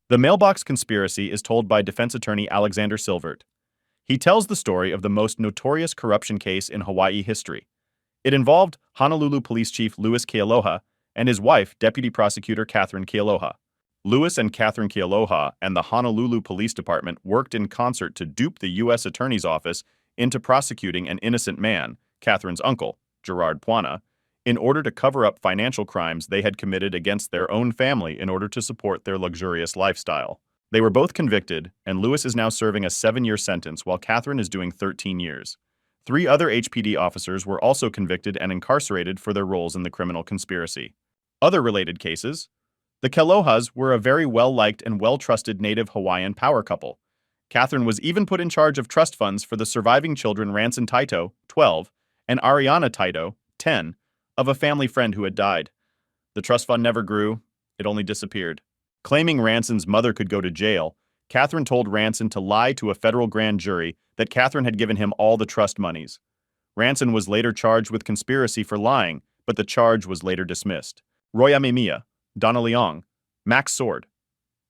The Mailbox Conspiracy is told by defense attorney Alexander Silvert. He tells the story of the most notorious corruption case in Hawaii history. It involved Honolulu Police Chief Louis Kealoha and his wife, Deputy Prosecutor Katherine Kealoha. Louis and Katherine Kealoha and the Honolulu Police Department worked in concert to dupe the U.S. Attorney's Office into prosecuting an innocent man, Katherine's uncle, Gerard Puana, in order to cover up financial crimes they had committed against their own family in order to support their luxurious lifestyle. They were both convicted, and Louis is now serving a 7-year sentence while Katherine is doing 13 years. 3 other HPD officers were also convicted and incarcerated for their roles in the criminal conspiracy. Other related cases: the Kealohas were a very well-liked and well-trusted native Hawaiian power couple. Katherine was even put in charge of trust funds for the surviving children Ranson Taito, 12, and Ariana Taito, 10, of a family friend who had died. The trust fund never grew, it only disappeared. Claiming Ranson's mother could go to jail, Katherine told Ranson to lie to a federal grand jury that Katherine had given him all the trust monies. Ranson was later charged with conspiracy for lying, but the charge was later dismissed. Roy Amemiya, Donna Leong, Max Sword.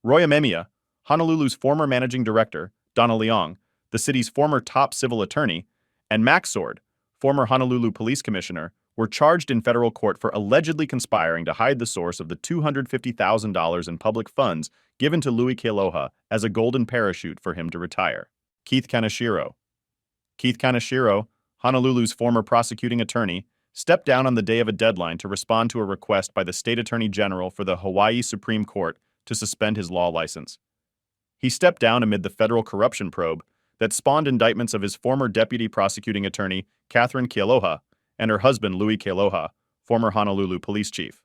Roy Amemiya, Honolulu's former managing director, Donna Leong, the city's former top civil attorney, and Max Sword, former Honolulu police commissioner, were charged in federal court for allegedly conspiring to hide the source of the $250,000 in public funds given to Louis Kealoha as a golden parachute for him to retire. Keith Kaneshiro. Keith Kaneshiro, Honolulu's former prosecuting attorney, stepped down on the day of a deadline to respond to a request by the state attorney general for the Hawaii Supreme Court to suspend his law license. He stepped down amid the federal corruption probe that spawned indictments of his former deputy prosecuting attorney, Katherine Kealoha, and her husband, Louis Kealoha, former Honolulu police chief.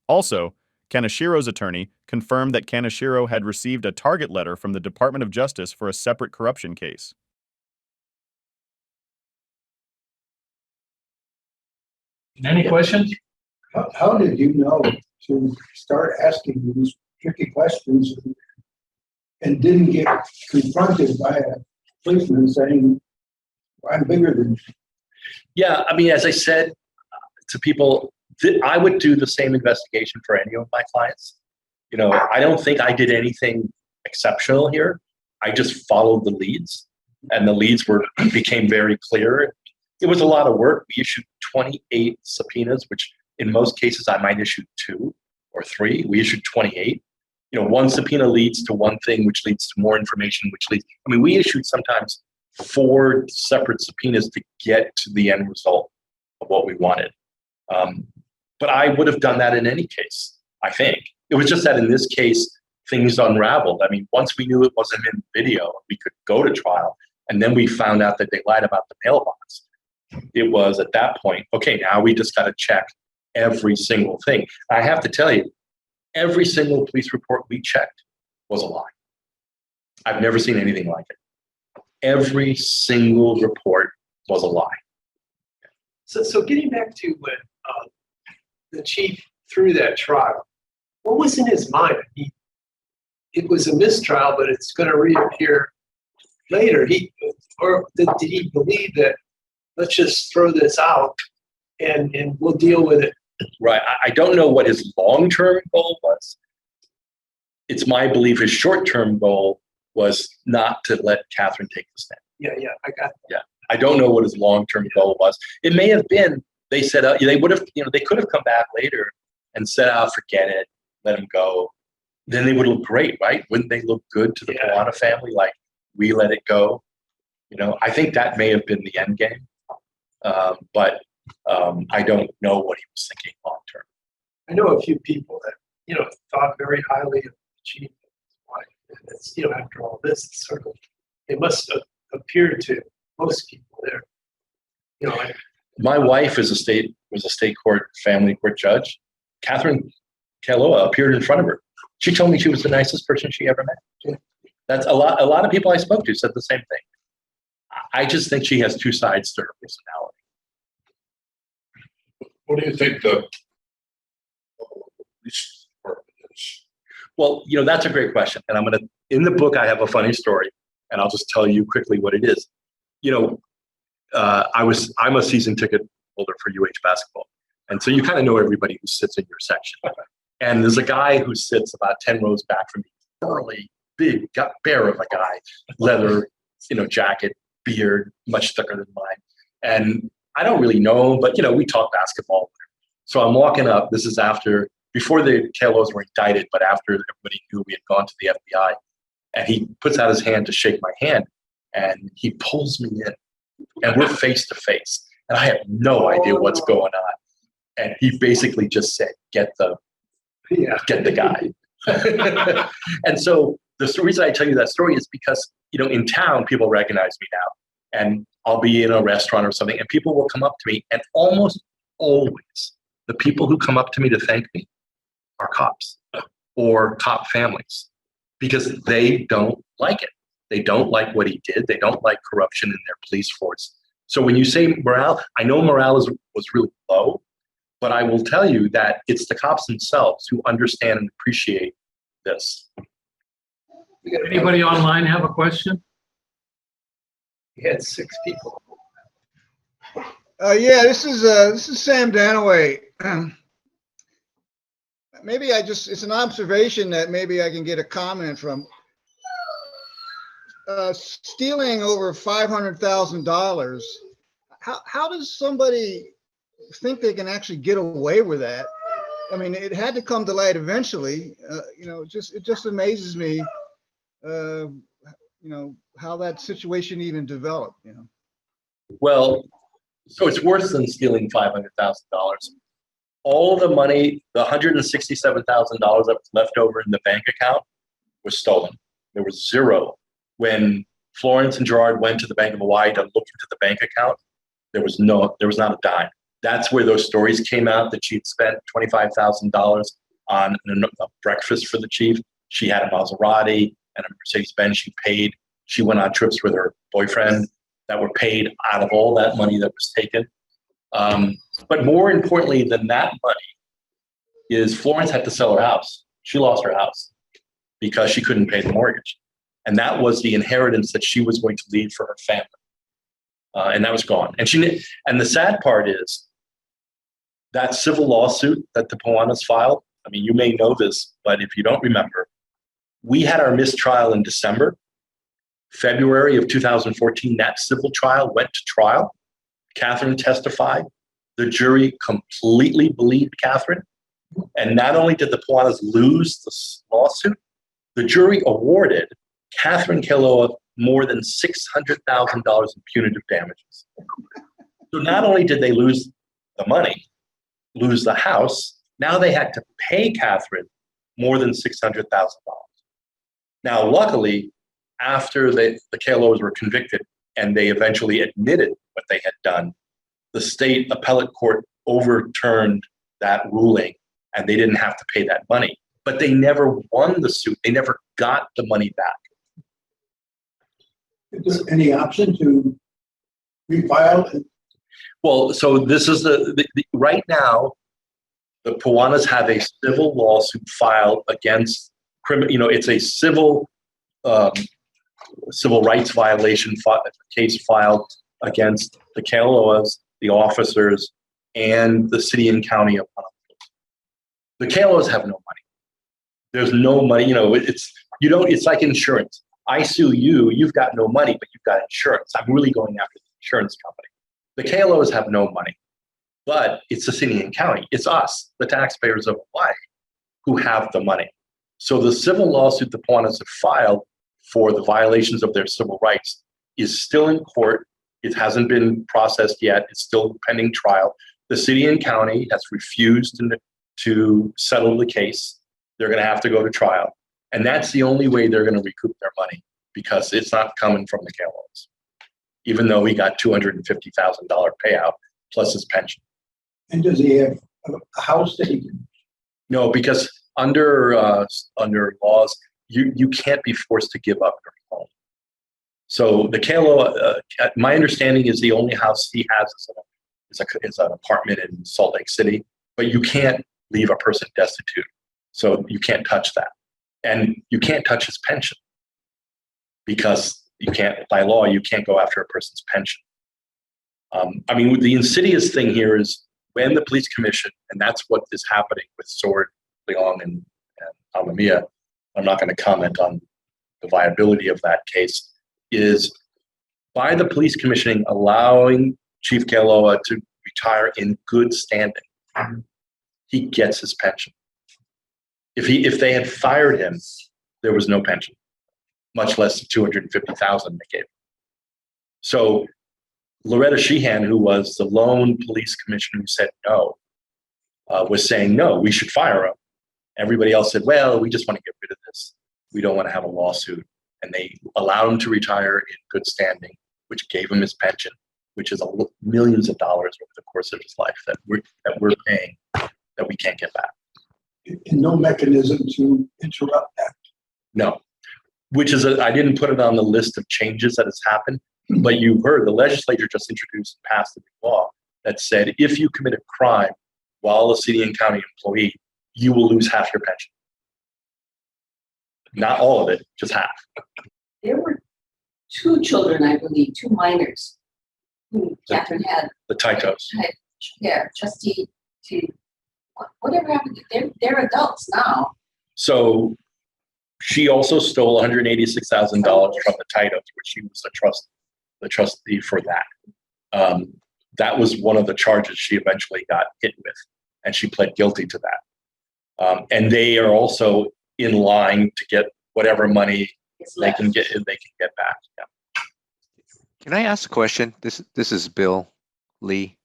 Also, Kaneshiro's attorney confirmed that Kaneshiro had received a target letter from the Department of Justice for a separate corruption case. Any questions? How did you know to start asking these tricky questions and didn't get confronted by a policeman saying, I'm bigger than you? Yeah, I mean, as I said to people, I would do the same investigation for any of my clients. You know, I don't think I did anything exceptional here. I just followed the leads, and the leads became very clear. It was a lot of work. We issued 28 subpoenas, which in most cases I might issue 2 or 3. We issued 28. You know, one subpoena leads to one thing, which leads to more information, which leads, I mean, we issued sometimes 4 separate subpoenas to get to the end result of what we wanted. But I would have done that in any case, I think. It was just that in this case, things unraveled. I mean, once we knew it wasn't in video, we could go to trial. And then we found out that they lied about the mailbox. It was at that point, okay, now we just got to check every single thing. I have to tell you, every single police report we checked was a lie. I've never seen anything like it. Every single report was a lie. So getting back to when the chief threw that trial, what was in his mind? It was a mistrial, but it's going to reappear later. Or did he believe that let's just throw this out and we'll deal with it? Right. I don't know what his long-term goal was. It's my belief his short-term goal was not to let Katherine take the stand. Yeah, I got that. Yeah. I don't know what his long-term goal was. It may have been, they said, they would have, they could have come back later and said, forget it, let him go. Then they would look great, right? Wouldn't they look good to the Puana family? Like, we let it go. You know, I think that may have been the end game. But I don't know what he was thinking long term. I know a few people that, thought very highly of the chief and his wife. And it's, after all this, it's sort of, it must have appeared to most people there. My wife was a state court, family court judge. Katherine Kealoha appeared in front of her. She told me she was the nicest person she ever met. Yeah. That's a lot of people I spoke to said the same thing. I just think she has 2 sides to her personality. What do you think the police department is? Well, that's a great question. And in the book, I have a funny story, and I'll just tell you quickly what it is. I'm a season ticket holder for UH basketball. And so you kind of know everybody who sits in your section. And there's a guy who sits about 10 rows back from me. burly, big bear of a guy, leather, jacket, beard, much thicker than mine. And I don't really know him, but we talk basketball. So I'm walking up. This is before the Kealohas were indicted, but after everybody knew we had gone to the FBI. And he puts out his hand to shake my hand, and he pulls me in, and we're face to face. And I have no idea what's going on. And he basically just said, get the guy. And so the reason I tell you that story is because, in town, people recognize me now. And I'll be in a restaurant or something, and people will come up to me. And almost always, the people who come up to me to thank me are cops or cop families, because they don't like it. They don't like what he did. They don't like corruption in their police force. So when you say morale, I know morale was really low, but I will tell you that it's the cops themselves who understand and appreciate this. Anybody online have a question? We had 6 people. Yeah, this is Sam Danaway. Maybe it's an observation that maybe I can get a comment from. Stealing over $500,000. How does somebody think they can actually get away with that? I mean, it had to come to light eventually. It just amazes me. How that situation even developed. Well, so it's worse than stealing $500,000. All the money, the $167,000 that was left over in the bank account, was stolen. There was zero. When Florence and Gerard went to the Bank of Hawaii to look into the bank account, there was not a dime. That's where those stories came out that she'd spent $25,000 on a breakfast for the chief. She had a Maserati and a Mercedes-Benz she paid. She went on trips with her boyfriend that were paid out of all that money that was taken. But more importantly than that money is Florence had to sell her house. She lost her house because she couldn't pay the mortgage. And that was the inheritance that she was going to leave for her family. And that was gone. And the sad part is that civil lawsuit that the Puanas filed, I mean, you may know this, but if you don't remember, we had our mistrial in December. February of 2014, that civil trial went to trial. Katherine testified. The jury completely believed Katherine. And not only did the Puanas lose the lawsuit, the jury awarded Katherine Kealoha more than $600,000 in punitive damages. So not only did they lose the money, lose the house, now they had to pay Katherine more than $600,000. Now, luckily, after the Kealohas were convicted and they eventually admitted what they had done, the state appellate court overturned that ruling and they didn't have to pay that money. But they never won the suit. They never got the money back. Is there any option to refile it? Well, so this is right now, the Puanas have a civil lawsuit filed against it's a civil rights violation case filed against the Kealohas, the officers, and the city and county of Honolulu. The Kealohas have no money. There's no money. It's like insurance. I sue you, you've got no money, but you've got insurance. I'm really going after the insurance company. The Kealohas have no money, but it's the city and county. It's us, the taxpayers of Hawaii, who have the money. So the civil lawsuit the Puanas have filed for the violations of their civil rights is still in court. It hasn't been processed yet. It's still pending trial. The city and county has refused to settle the case. They're going to have to go to trial. And that's the only way they're going to recoup their money, because it's not coming from the Kealohas, even though he got $250,000 payout plus his pension. And does he have a house that he can? No, because under laws, you can't be forced to give up your home. So the Kealoha, my understanding is the only house he has is an apartment in Salt Lake City, but you can't leave a person destitute. So you can't touch that. And you can't touch his pension because by law, you can't go after a person's pension. The insidious thing here is when the police commission, and that's what is happening with Sword, Leong, and Amemiya, I'm not going to comment on the viability of that case, is by the police commissioning allowing Chief Kealoha to retire in good standing, he gets his pension. If they had fired him, there was no pension, much less the $250,000 they gave him. So Loretta Sheehan, who was the lone police commissioner who said no, was saying, no, we should fire him. Everybody else said, well, we just want to get rid of this. We don't want to have a lawsuit. And they allowed him to retire in good standing, which gave him his pension, which is millions of dollars over the course of his life that we're paying that we can't get back. And no mechanism to interrupt that. No, which is, I didn't put it on the list of changes that has happened, but you heard the legislature just introduced and passed a new law that said if you commit a crime while a city and county employee, you will lose half your pension. Not all of it, just half. There were 2 children, I believe, 2 minors, who Catherine had. The Taitos. Yeah, trustee to, whatever happened, they're adults now. So she also stole $186,000 from the Taitos, which she was the trustee for that. That was one of the charges she eventually got hit with, and she pled guilty to that. And they are also in line to get whatever money they can get back. Yeah. Can I ask a question? This is Bill Lee.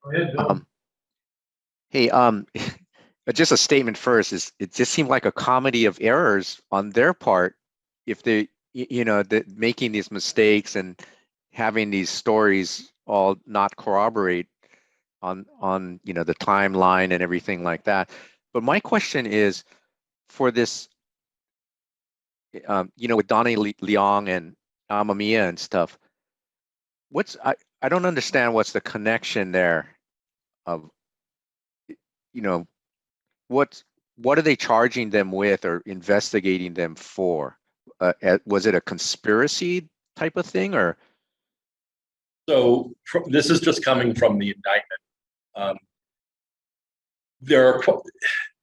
Go ahead, Bill. Hey, just a statement first. It just seemed like a comedy of errors on their part, if they, making these mistakes and having these stories all not corroborate on the timeline and everything like that. But my question is, for this, with Donnie Leong and Amemiya and stuff, I don't understand what's the connection there of, what are they charging them with or investigating them for? Was it a conspiracy type of thing, or? So this is just coming from the indictment.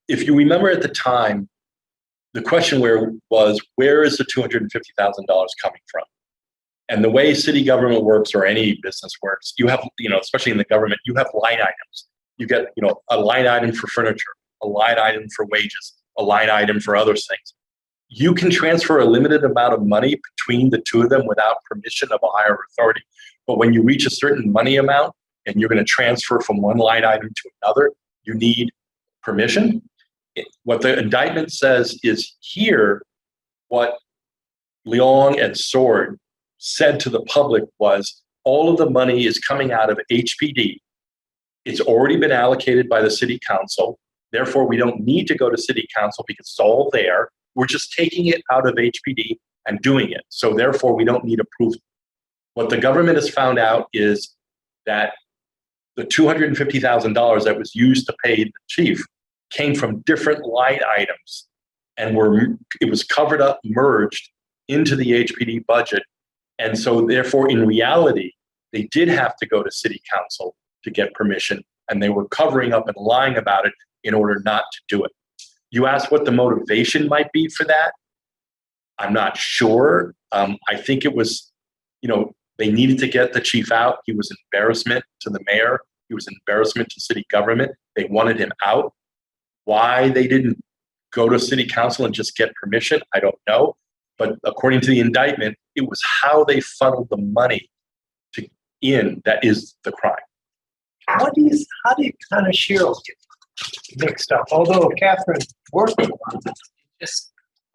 If you remember at the time, the question where is the $250,000 coming from? And the way city government works, or any business works, you have, especially in the government, you have line items. You get, a line item for furniture, a line item for wages, a line item for other things. You can transfer a limited amount of money between the two of them without permission of a higher authority. But when you reach a certain money amount and you're going to transfer from one line item to another, you need permission. What the indictment says is here, what Leong and Sword said to the public was, all of the money is coming out of HPD. It's already been allocated by the city council. Therefore, we don't need to go to city council because it's all there. We're just taking it out of HPD and doing it. So therefore, we don't need approval. What the government has found out is that the $250,000 that was used to pay the chief came from different line items, and it was covered up, merged into the HPD budget. And so therefore, in reality, they did have to go to city council to get permission, and they were covering up and lying about it in order not to do it. You asked what the motivation might be for that. I'm not sure. I think it was, they needed to get the chief out. He was an embarrassment to the mayor. He was an embarrassment to city government. They wanted him out. Why they didn't go to city council and just get permission, I don't know. But according to the indictment, it was how they funneled the money that is the crime. How did Kaneshiro get mixed up? Although Catherine worked on it,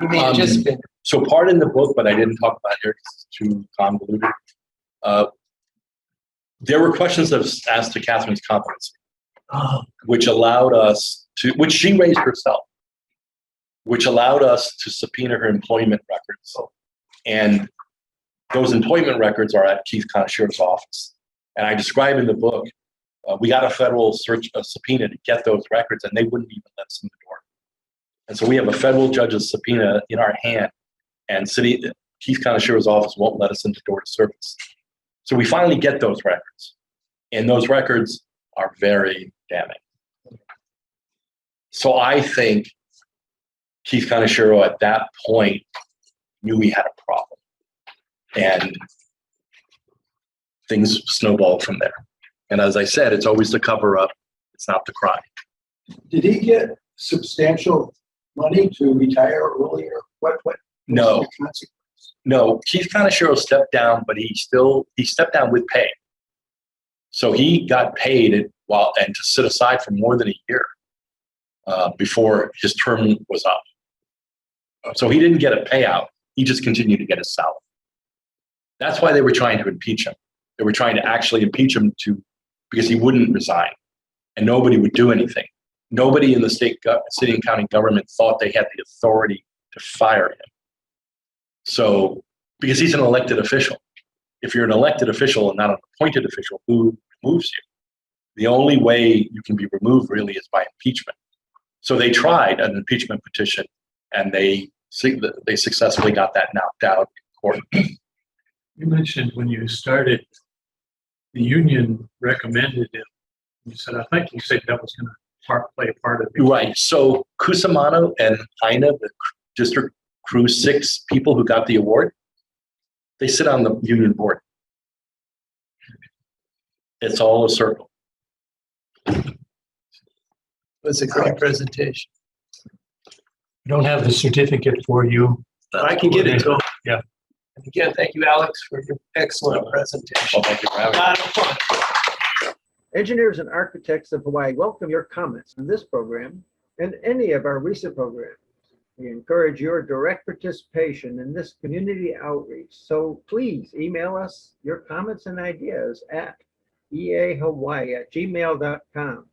he may have just been. So part in the book, but I didn't talk about here because it's too convoluted. There were questions asked to Catherine's competency, which she raised herself, which allowed us to subpoena her employment records. And those employment records are at Keith Kaneshiro's office. And I describe in the book, we got a federal subpoena to get those records, and they wouldn't even let us in the door. And so we have a federal judge's subpoena in our hand, and Keith Kaneshiro's office won't let us in the door to service. So we finally get those records, and those records are very damning. So I think Keith Kaneshiro at that point knew he had a problem. And things snowballed from there. And as I said, it's always the cover up, it's not the crime. Did he get substantial money to retire earlier? What? No. was the consequence? No, Keith Kaneshiro stepped down, but he stepped down with pay. So he got paid and to sit aside for more than a year before his term was up. So he didn't get a payout. He just continued to get his salary. That's why they were trying to impeach him. They were trying to actually impeach him because he wouldn't resign, and nobody would do anything. Nobody in the city and county government thought they had the authority to fire him. So, because he's an elected official. If you're an elected official and not an appointed official, who removes you? The only way you can be removed really is by impeachment. So they tried an impeachment petition, and they successfully got that knocked out in court. You mentioned when you started, the union recommended it. You said, I think you said that was going to play a part of it. Right. So Cusimano and Heine, the district crew 6 people who got the award, they sit on the union board. It's all a circle. It was a great presentation. I don't have the certificate for you. I can get it to him. Yeah. And again, thank you, Alex, for your excellent presentation. Well, thank you for having A me. lot of fun. Engineers and architects of Hawaii welcome your comments on this program and any of our recent programs. We encourage your direct participation in this community outreach. So please email us your comments and ideas at eahawaii@gmail.com.